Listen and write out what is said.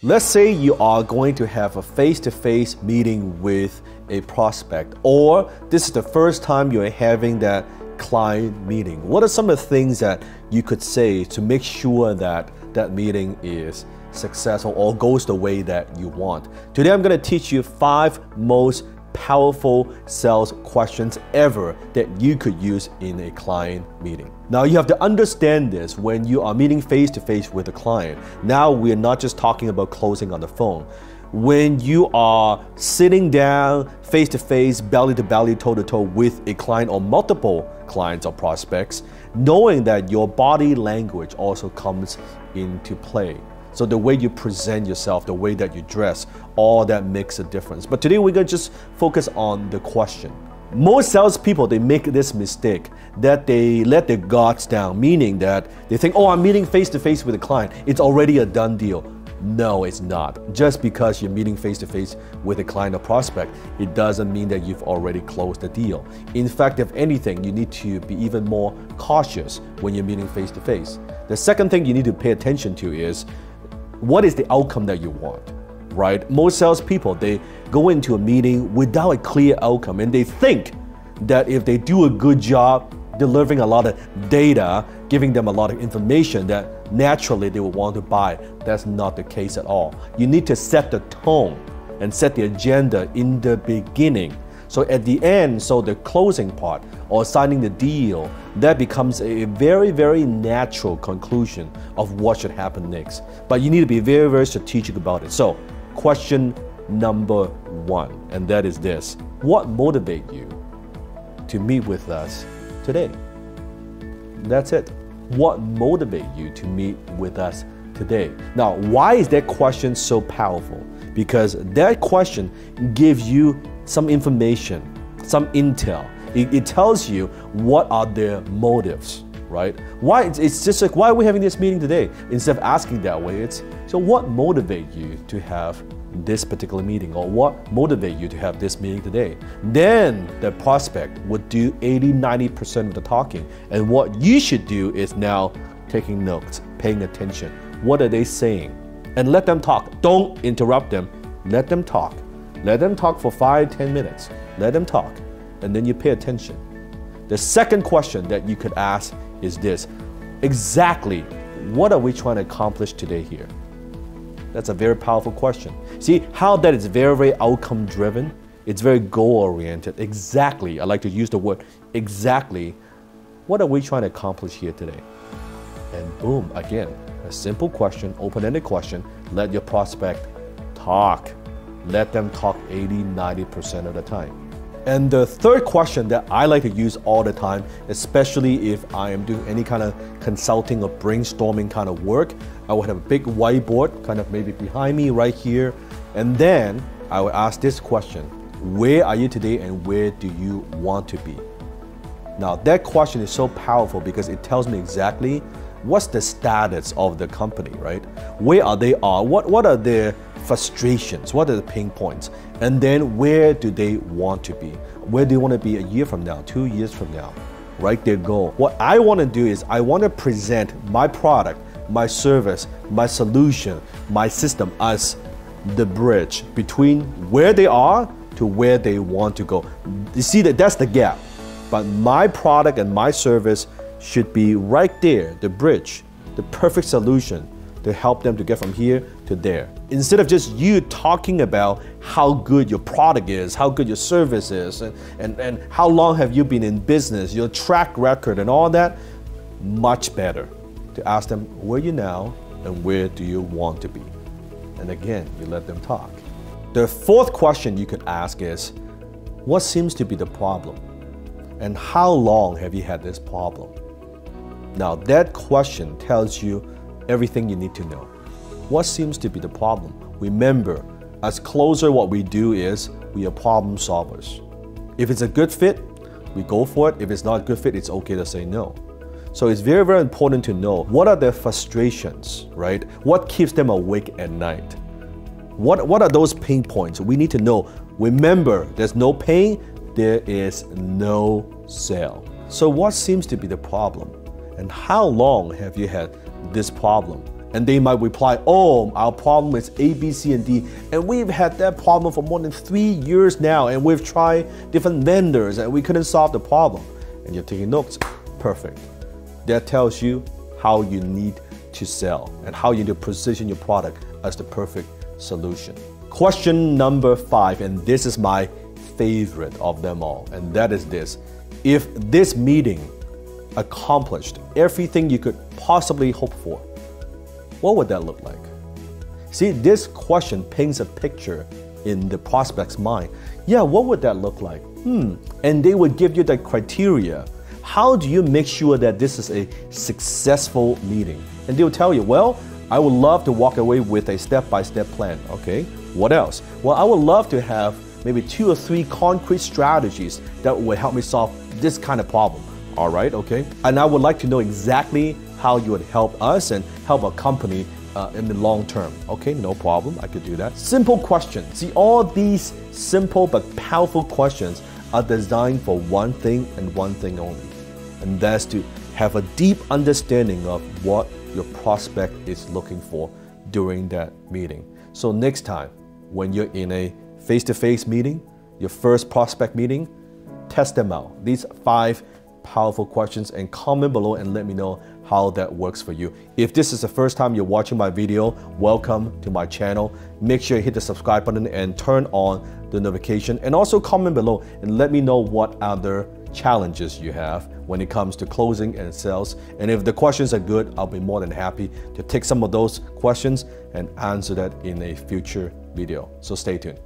Let's say you are going to have a face-to-face meeting with a prospect, or this is the first time you're having that client meeting. What are some of the things that you could say to make sure that that meeting is successful or goes the way that you want? Today, I'm going to teach you 5 most powerful sales questions ever that you could use in a client meeting. Now, you have to understand this when you are meeting face-to-face with a client. Now, we're not just talking about closing on the phone. When you are sitting down face-to-face, belly-to-belly, toe-to-toe with a client or multiple clients or prospects, knowing that your body language also comes into play. So the way you present yourself, the way that you dress, all that makes a difference. But today we're going to just focus on the question. Most salespeople, they make this mistake that they let their guards down, meaning that they think, oh, I'm meeting face-to-face with a client. It's already a done deal. No, it's not. Just because you're meeting face-to-face with a client or prospect, it doesn't mean that you've already closed the deal. In fact, if anything, you need to be even more cautious when you're meeting face-to-face. The second thing you need to pay attention to is, what is the outcome that you want, right? Most salespeople, they go into a meeting without a clear outcome, and they think that if they do a good job delivering a lot of data, giving them a lot of information, that naturally they will want to buy. That's not the case at all. You need to set the tone and set the agenda in the beginning. So at the end, so the closing part or signing the deal, that becomes a very, very natural conclusion of what should happen next. But you need to be very, very strategic about it. So question number 1, and that is this. What motivates you to meet with us today? That's it. What motivates you to meet with us today? Now, why is that question so powerful? Because that question gives you some information, some intel. It tells you what are their motives, right? Why? It's just like, why are we having this meeting today? Instead of asking that way, it's, so what motivates you to have this particular meeting, or what motivates you to have this meeting today? Then the prospect would do 80-90% of the talking. And what you should do is now taking notes, paying attention. What are they saying? And let them talk. Don't interrupt them. Let them talk. Let them talk for 5-10 minutes. Let them talk. And then you pay attention. The second question that you could ask is this. Exactly what are we trying to accomplish today here? That's a very powerful question. See how that is very, very outcome driven? It's very goal oriented. Exactly. I like to use the word exactly. What are we trying to accomplish here today? And boom, again, a simple question, open-ended question. Let your prospect talk. Let them talk 80-90% of the time. And the third question that I like to use all the time, especially if I am doing any kind of consulting or brainstorming kind of work, I would have a big whiteboard kind of maybe behind me right here. And then I would ask this question: where are you today and where do you want to be? Now that question is so powerful because it tells me exactly what's the status of the company, right? Where are they what are their frustrations? What are the pain points? And then where do they want to be? Where do you want to be a year from now, 2 years from now? Write their goal. What I want to do is I want to present my product, my service, my solution, my system as the bridge between where they are to where they want to go. You see that's the gap. But my product and my service should be right there, the bridge, the perfect solution to help them to get from here to there. Instead of just you talking about how good your product is, how good your service is, and how long have you been in business, your track record and all that, much better to ask them, where are you now and where do you want to be? And again, you let them talk. The fourth question you could ask is, what seems to be the problem? And how long have you had this problem? Now that question tells you everything you need to know. What seems to be the problem? Remember, as closer, what we do is we are problem solvers. If it's a good fit, we go for it. If it's not a good fit, it's okay to say no. So it's very, very important to know what are their frustrations, right? What keeps them awake at night? What are those pain points? We need to know. Remember, there's no pain, there is no sale. So what seems to be the problem? And how long have you had this problem? And they might reply, oh, our problem is A, B, C, and D. And we've had that problem for more than 3 years now. And we've tried different vendors and we couldn't solve the problem. And you're taking notes. Perfect. That tells you how you need to sell and how you need to position your product as the perfect solution. Question number 5, and this is my favorite of them all, and that is this. If this meeting accomplished everything you could possibly hope for, what would that look like? See, this question paints a picture in the prospect's mind. Yeah, what would that look like? And they would give you the criteria. How do you make sure that this is a successful meeting? And they'll tell you, well, I would love to walk away with a step-by-step plan. Okay, what else? Well, I would love to have maybe 2 or 3 concrete strategies that would help me solve this kind of problem. All right, okay? And I would like to know exactly how you would help us and help our company in the long term. Okay, no problem, I could do that. Simple questions. See, all these simple but powerful questions are designed for one thing and one thing only. And that's to have a deep understanding of what your prospect is looking for during that meeting. So next time, when you're in a face-to-face meeting, your first prospect meeting, test them out. These 5 powerful questions, and comment below and let me know how that works for you. If this is the first time you're watching my video, welcome to my channel. Make sure you hit the subscribe button and turn on the notification, and also comment below and let me know what other challenges you have when it comes to closing and sales. And if the questions are good, I'll be more than happy to take some of those questions and answer that in a future video. So stay tuned.